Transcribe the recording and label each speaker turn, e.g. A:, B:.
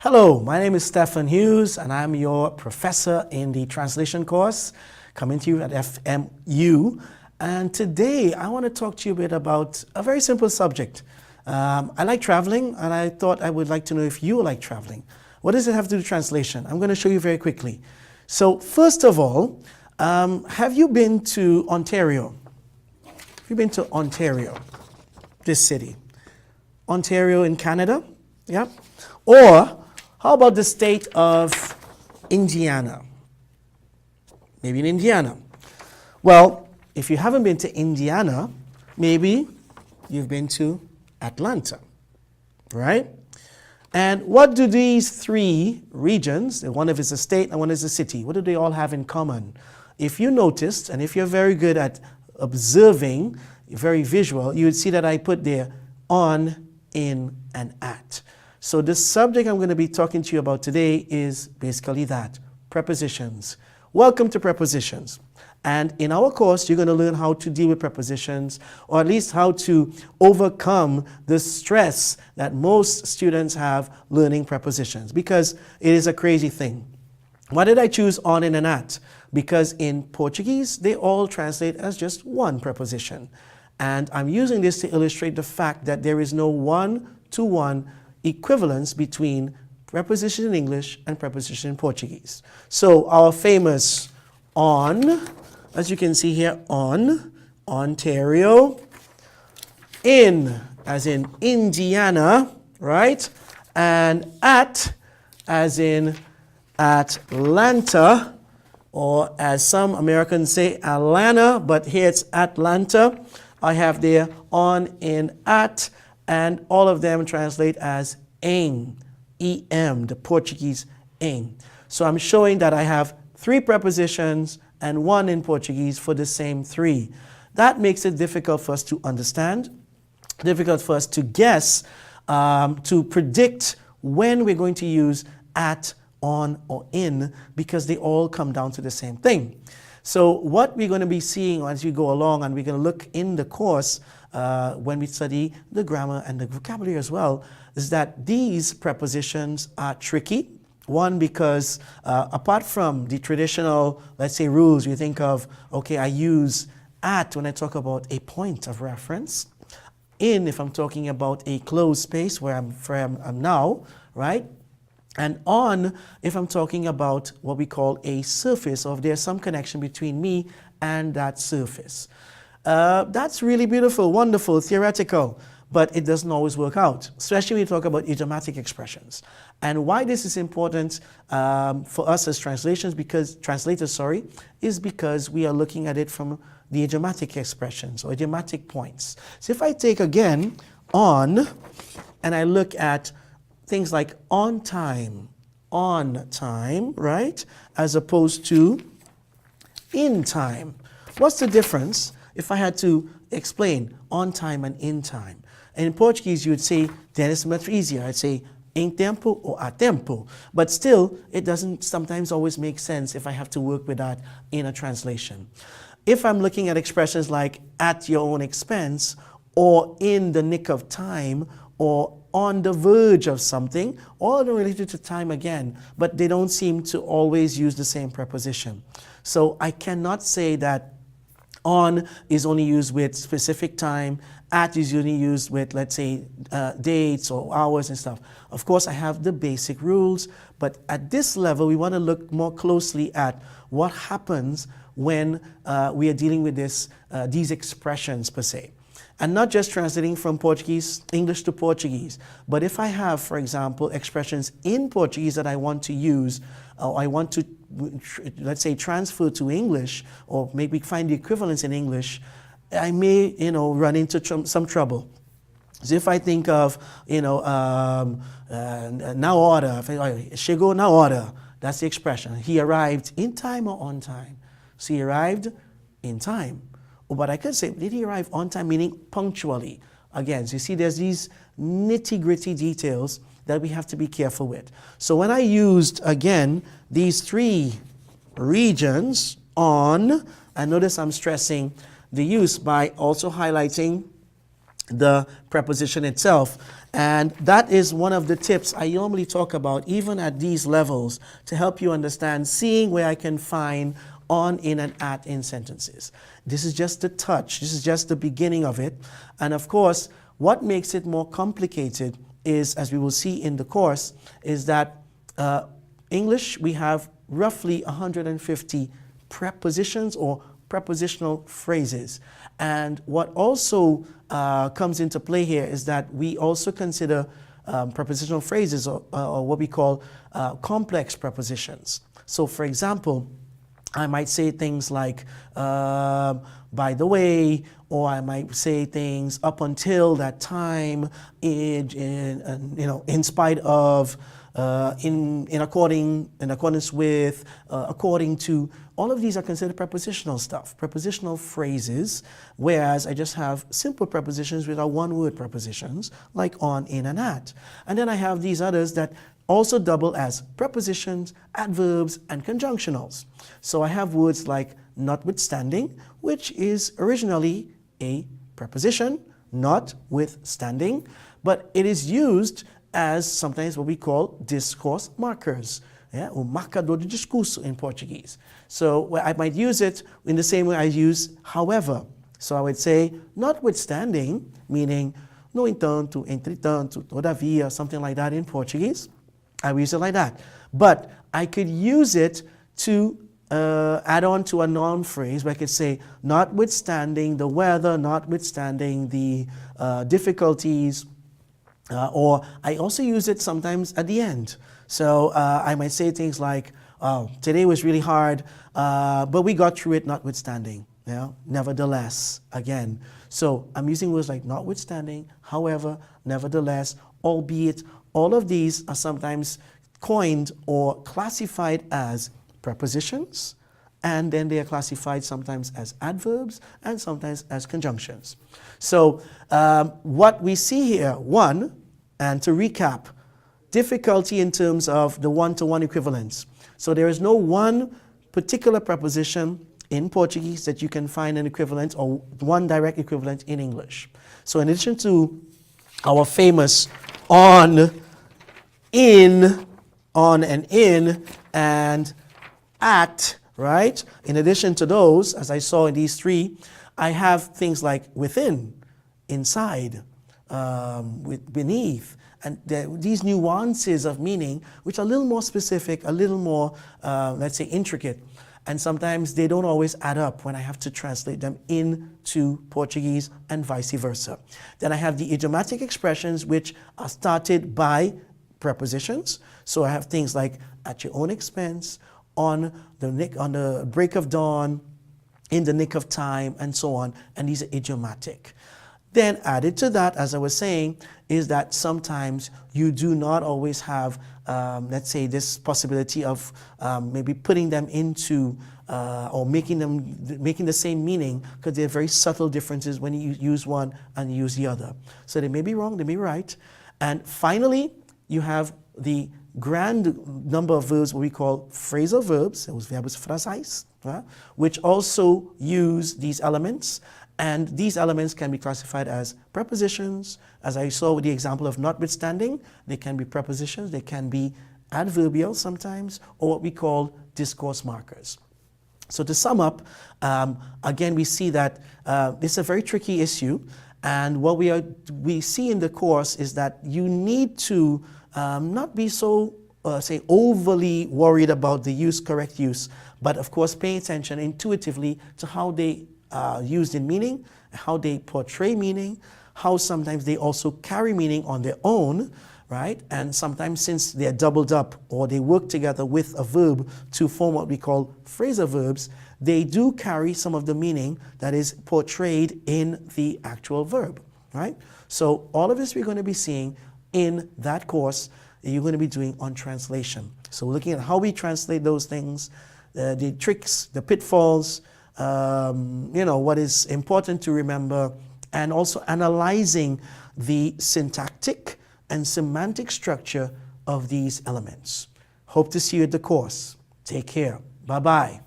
A: Hello, my name is Stephan Hughes and I'm your professor in the translation course coming to you at FMU. And today I want to talk to you a bit about a very simple subject. I like traveling and I thought I would like to know if you like traveling. What does it have to do with translation? I'm going to show you very quickly. So first of all, have you been to Ontario? Have you been to Ontario, this city? Ontario in Canada? Yeah. Or how about the state of Indiana? Maybe in Indiana. Well, if you haven't been to Indiana, maybe you've been to Atlanta, right? And what do these three regions, one is a state and one is a city, what do they all have in common? If you noticed, and if you're very good at observing, very visual, you would see that I put there on, in, and at. So the subject I'm going to be talking to you about today is basically that, prepositions. Welcome to prepositions. And in our course, you're going to learn how to deal with prepositions, or at least how to overcome the stress that most students have learning prepositions, because it is a crazy thing. Why did I choose on, in, and at? Because in Portuguese, they all translate as just one preposition. And I'm using this to illustrate the fact that there is no one-to-one equivalence between preposition in English and preposition in Portuguese. So our famous on, as you can see here, on, Ontario, in, as in Indiana, right? And at, as in Atlanta, or as some Americans say, Atlanta, but here it's Atlanta. I have there on, in, at, and all of them translate as em, em, the Portuguese em. So I'm showing that I have three prepositions and one in Portuguese for the same three. That makes it difficult for us to understand, difficult for us to guess, to predict when we're going to use at, on, or in, because they all come down to the same thing. So what we're going to be seeing as we go along, and we're going to look in the course when we study the grammar and the vocabulary as well, is that these prepositions are tricky. One, because apart from the traditional, let's say, rules, we think of, okay, I use at when I talk about a point of reference, in if I'm talking about a closed space where I'm now, right? And on if I'm talking about what we call a surface, or if there's some connection between me and that surface. That's really beautiful, wonderful, theoretical, but it doesn't always work out, especially when you talk about idiomatic expressions. And why this is important for us as translators, is because we are looking at it from the idiomatic expressions or idiomatic points. So if I take again on, and I look at things like on time, right, as opposed to in time. What's the difference if I had to explain on time and in time? And in Portuguese, you would say, then it's much easier. I'd say em tempo or a tempo. But still, it doesn't sometimes always make sense if I have to work with that in a translation. If I'm looking at expressions like at your own expense, or in the nick of time, or on the verge of something, all related to time again, but they don't seem to always use the same preposition. So I cannot say that on is only used with specific time, at is only used with, let's say, dates or hours and stuff. Of course, I have the basic rules, but at this level, we want to look more closely at what happens when we are dealing with these expressions per se. And not just translating from English to Portuguese, but if I have, for example, expressions in Portuguese that I want to use, or I want to, let's say, transfer to English, or maybe find the equivalence in English, I may, run into some trouble. So if I think of, na hora, chegou na hora, that's the expression. He arrived in time or on time. So he arrived in time. But I could say, did he arrive on time, meaning punctually? Again, so you see there's these nitty-gritty details that we have to be careful with. So when I used, again, these three regions on, and notice I'm stressing the use by also highlighting the preposition itself. And that is one of the tips I normally talk about even at these levels to help you understand seeing where I can find on, in, and at in sentences. This is just the touch. This is just the beginning of it. And of course, what makes it more complicated is, as we will see in the course, is that English, we have roughly 150 prepositions or prepositional phrases. And what also comes into play here is that we also consider prepositional phrases or what we call complex prepositions. So for example, I might say things like, by the way, or I might say things up until that time, in spite of, in accordance with, according to. All of these are considered prepositional stuff, prepositional phrases, whereas I just have simple prepositions which are one-word prepositions, like on, in, and at. And then I have these others that also double as prepositions, adverbs, and conjunctionals. So I have words like notwithstanding, which is originally a preposition, notwithstanding, but it is used as sometimes what we call discourse markers. Yeah, o marcador de discurso in Portuguese. So I might use it in the same way I use however. So I would say notwithstanding, meaning no entanto, entretanto, todavia, something like that in Portuguese. I would use it like that. But I could use it to add on to a noun phrase where I could say notwithstanding the weather, notwithstanding the difficulties, or I also use it sometimes at the end. So I might say things like, oh, today was really hard, but we got through it notwithstanding. Nevertheless, again. So I'm using words like notwithstanding, however, nevertheless, albeit. All of these are sometimes coined or classified as prepositions, and then they are classified sometimes as adverbs and sometimes as conjunctions. So what we see here, one, and to recap, difficulty in terms of the one-to-one equivalence. So there is no one particular preposition in Portuguese that you can find an equivalent or one direct equivalent in English. So in addition to our famous on, in, on and in, and at, right? In addition to those, as I saw in these three, I have things like within, inside, beneath, and these nuances of meaning, which are a little more specific, a little more, let's say, intricate. And sometimes they don't always add up when I have to translate them into Portuguese and vice versa. Then I have the idiomatic expressions, which are started by prepositions. So I have things like at your own expense, on the break of dawn, in the nick of time, and so on. And these are idiomatic. Then added to that, as I was saying, is that sometimes you do not always have, let's say, this possibility of maybe putting them into or making the same meaning, because there are very subtle differences when you use one and you use the other. So they may be wrong, they may be right. And finally, you have the grand number of verbs, what we call phrasal verbs, os verbos frasais, which also use these elements. And these elements can be classified as prepositions. As I saw with the example of notwithstanding, they can be prepositions, they can be adverbial sometimes, or what we call discourse markers. So to sum up, again, we see that this is a very tricky issue. And what we see in the course is that you need to not be so, say, overly worried about the correct use, but of course pay attention intuitively to how they used in meaning, how they portray meaning, how sometimes they also carry meaning on their own, right? And sometimes since they're doubled up or they work together with a verb to form what we call phrasal verbs, they do carry some of the meaning that is portrayed in the actual verb, right? So all of this we're going to be seeing in that course that you're going to be doing on translation. So we're looking at how we translate those things, the tricks, the pitfalls, what is important to remember, and also analyzing the syntactic and semantic structure of these elements. Hope to see you at the course. Take care. Bye-bye.